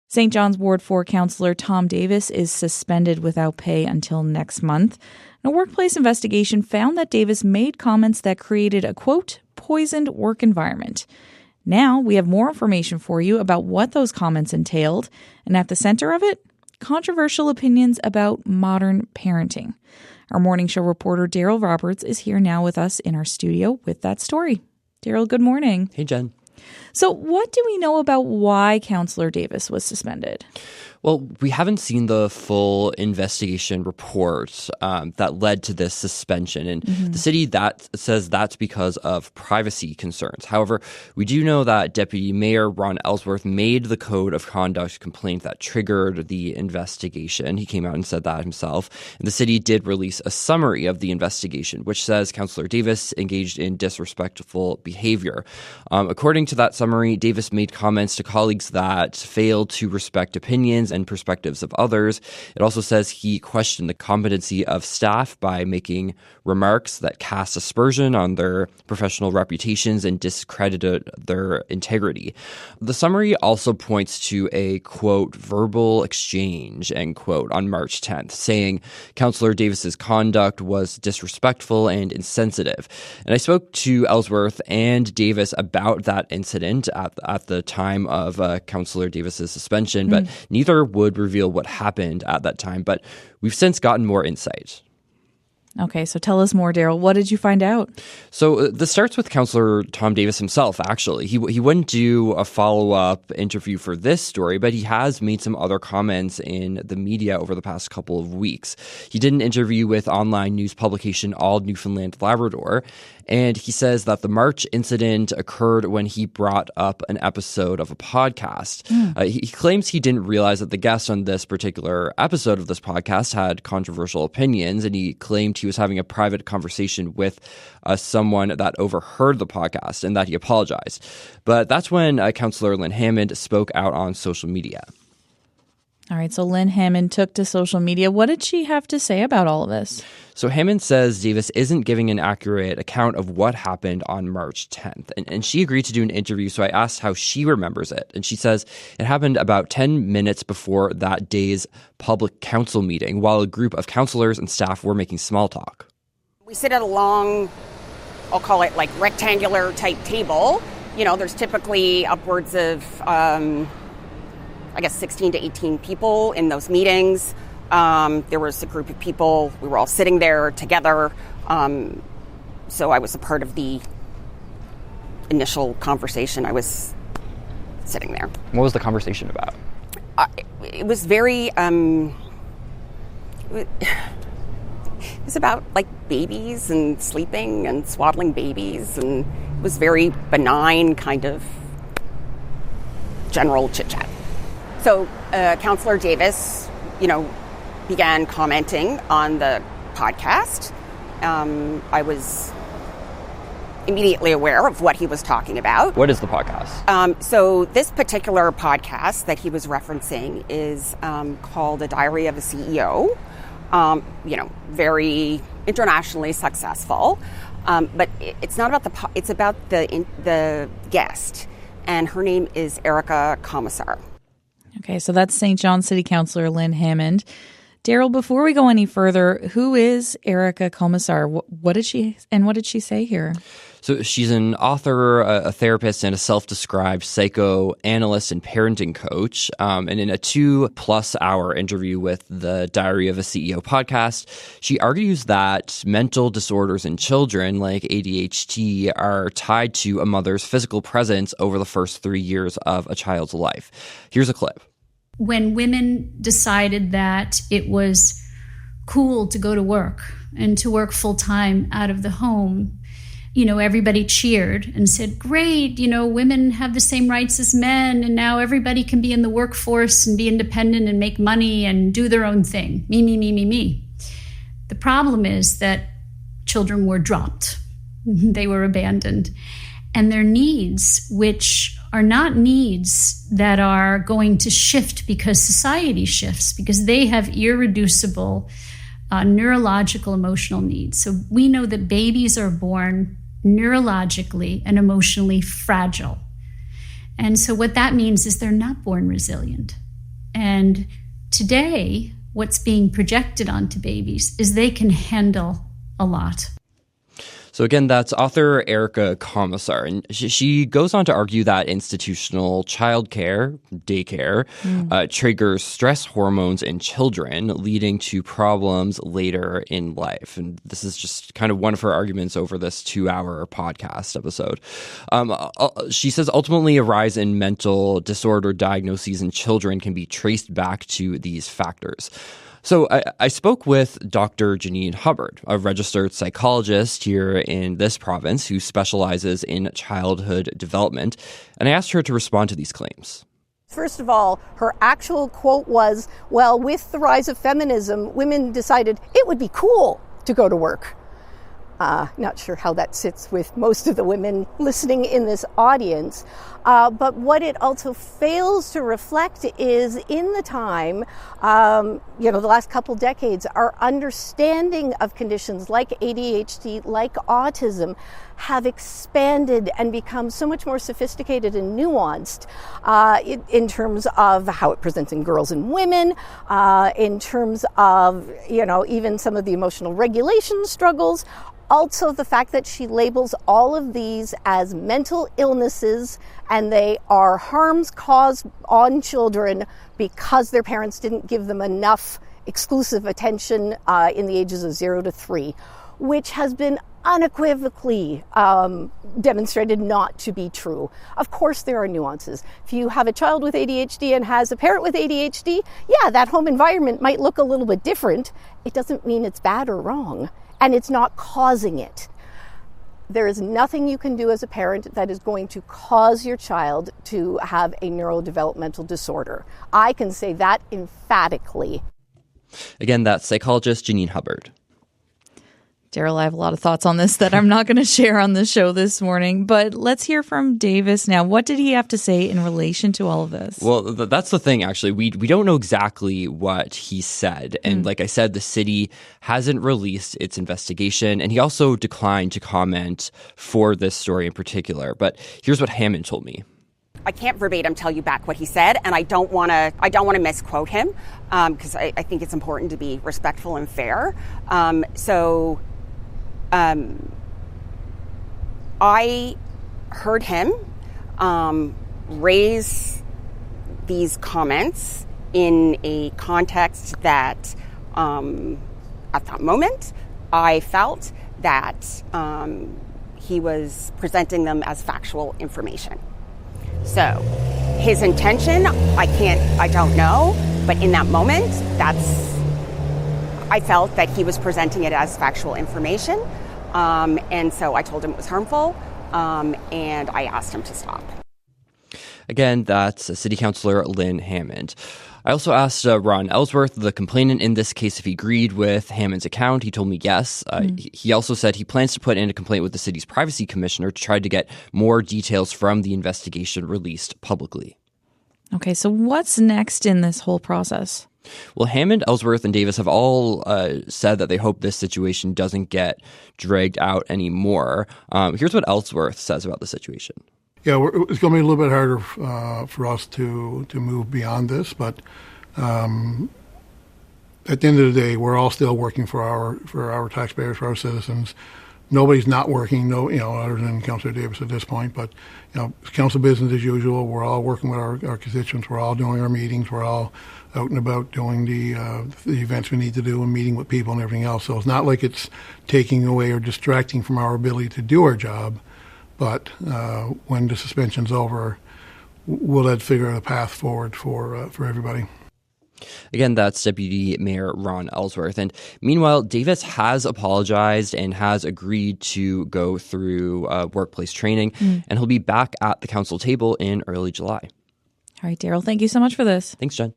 St. John's Ward 4 Councillor Tom Davis is suspended without pay until next month. A workplace investigation found that Davis made comments that created a, quote, poisoned work environment. Now we have more information for you about what those comments entailed, and at the center of it, controversial opinions about modern parenting. Our morning show reporter Daryl Roberts is here now with us in our studio with that story. Daryl, good morning. Hey, Jen. So what do we know about why Councillor Davis was suspended? Well, we haven't seen the full investigation report that led to this suspension. And the city that says that's because of privacy concerns. However, we do know that Deputy Mayor Ron Ellsworth made the code of conduct complaint that triggered the investigation. He came out and said that himself. And the city did release a summary of the investigation, which says Councillor Davis engaged in disrespectful behavior. According to that summary, Davis made comments to colleagues that failed to respect opinions and perspectives of others. It also says he questioned the competency of staff by making remarks that cast aspersion on their professional reputations and discredited their integrity. The summary also points to a, quote, verbal exchange, end quote, on March 10th, saying Councillor Davis's conduct was disrespectful and insensitive. And I spoke to Ellsworth and Davis about that incident at the time of Councillor Davis's suspension, but neither would reveal what happened at that time. But we've since gotten more insight. Okay, so tell us more, Daryl. What did you find out? So this starts with Councillor Tom Davis himself, actually. He wouldn't do a follow-up interview for this story, but he has made some other comments in the media over the past couple of weeks. He did an interview with online news publication All Newfoundland Labrador, and he says that the March incident occurred when he brought up an episode of a podcast. He claims he didn't realize that the guest on this particular episode of this podcast had controversial opinions, and he claimed he was having a private conversation with someone that overheard the podcast and that he apologized. But that's when Councillor Lynn Hammond spoke out on social media. All right, so Lynn Hammond took to social media. What did she have to say about all of this? So Hammond says Davis isn't giving an accurate account of what happened on March 10th. And she agreed to do an interview, so I asked how she remembers it. And she says it happened about 10 minutes before that day's public council meeting, while a group of councillors and staff were making small talk. We sit at a long, I'll call it like rectangular type table. You know, there's typically upwards of 16 to 18 people in those meetings. There was a group of people. We were all sitting there together. So I was a part of the initial conversation. I was sitting there. What was the conversation about? It was very... it was about like babies and sleeping and swaddling babies, and it was very benign kind of general chit-chat. So Councillor Davis, began commenting on the podcast. I was immediately aware of what he was talking about. What is the podcast? So this particular podcast that he was referencing is called The Diary of a CEO. Very internationally successful. But it's not about it's about the guest, and her name is Erica Komisar. Okay, so that's St. John City Councillor Lynn Hammond. Daryl, before we go any further, who is Erica Komisar? What did she say here? So she's an author, a therapist, and a self-described psychoanalyst and parenting coach. And in a 2+ hour interview with the Diary of a CEO podcast, she argues that mental disorders in children, like ADHD, are tied to a mother's physical presence over the first 3 years of a child's life. Here's a clip. When women decided that it was cool to go to work and to work full-time out of the home, everybody cheered and said, great, women have the same rights as men, and now everybody can be in the workforce and be independent and make money and do their own thing. Me, me, me, me, me. The problem is that children were dropped. They were abandoned. And their needs, which are not needs that are going to shift because society shifts, because they have irreducible neurological, emotional needs. So we know that babies are born neurologically and emotionally fragile. And so what that means is they're not born resilient. And today, what's being projected onto babies is they can handle a lot. So again, that's author Erica Komisar, and she goes on to argue that institutional childcare, daycare, triggers stress hormones in children, leading to problems later in life. And this is just kind of one of her arguments over this 2-hour podcast episode. She says ultimately a rise in mental disorder diagnoses in children can be traced back to these factors. So I spoke with Dr. Janine Hubbard, a registered psychologist here in this province who specializes in childhood development, and I asked her to respond to these claims. First of all, her actual quote was, well, with the rise of feminism, women decided it would be cool to go to work. Not sure how that sits with most of the women listening in this audience. But what it also fails to reflect is in the time, the last couple decades, our understanding of conditions like ADHD, like autism, have expanded and become so much more sophisticated and nuanced in terms of how it presents in girls and women, in terms of, even some of the emotional regulation struggles. Also, the fact that she labels all of these as mental illnesses and they are harms caused on children because their parents didn't give them enough exclusive attention in the ages of 0 to 3, which has been unequivocally demonstrated not to be true. Of course, there are nuances. If you have a child with ADHD and has a parent with ADHD, yeah, that home environment might look a little bit different. It doesn't mean it's bad or wrong. And it's not causing it. There is nothing you can do as a parent that is going to cause your child to have a neurodevelopmental disorder. I can say that emphatically. Again, that's psychologist Janine Hubbard. Daryl, I have a lot of thoughts on this that I'm not going to share on the show this morning, but let's hear from Davis now. What did he have to say in relation to all of this? Well, that's the thing, actually. We don't know exactly what he said. And like I said, the city hasn't released its investigation, and he also declined to comment for this story in particular. But here's what Hammond told me. I can't verbatim tell you back what he said, and I don't want to misquote him because I think it's important to be respectful and fair. I heard him raise these comments in a context that, at that moment, I felt that he was presenting them as factual information. So his intention, I don't know, but in that moment, I felt that he was presenting it as factual information. And so I told him it was harmful, and I asked him to stop. Again, that's City Councillor Lynn Hammond. I also asked Ron Ellsworth, the complainant in this case, if he agreed with Hammond's account. He told me yes. He also said he plans to put in a complaint with the city's privacy commissioner to try to get more details from the investigation released publicly. Okay, so what's next in this whole process? Well, Hammond, Ellsworth, and Davis have all said that they hope this situation doesn't get dragged out anymore. Here's what Ellsworth says about the situation. Yeah, it's going to be a little bit harder for us to move beyond this, but at the end of the day, we're all still working for our taxpayers, for our citizens. Nobody's not working, other than Councillor Davis at this point. But it's council business as usual. We're all working with our constituents. We're all doing our meetings. We're all out and about doing the events we need to do and meeting with people and everything else. So it's not like it's taking away or distracting from our ability to do our job. But when the suspension's over, we'll then figure out a path forward for everybody. Again, that's Deputy Mayor Ron Ellsworth. And meanwhile, Davis has apologized and has agreed to go through workplace training, and he'll be back at the council table in early July. All right, Daryl, thank you so much for this. Thanks, Jen.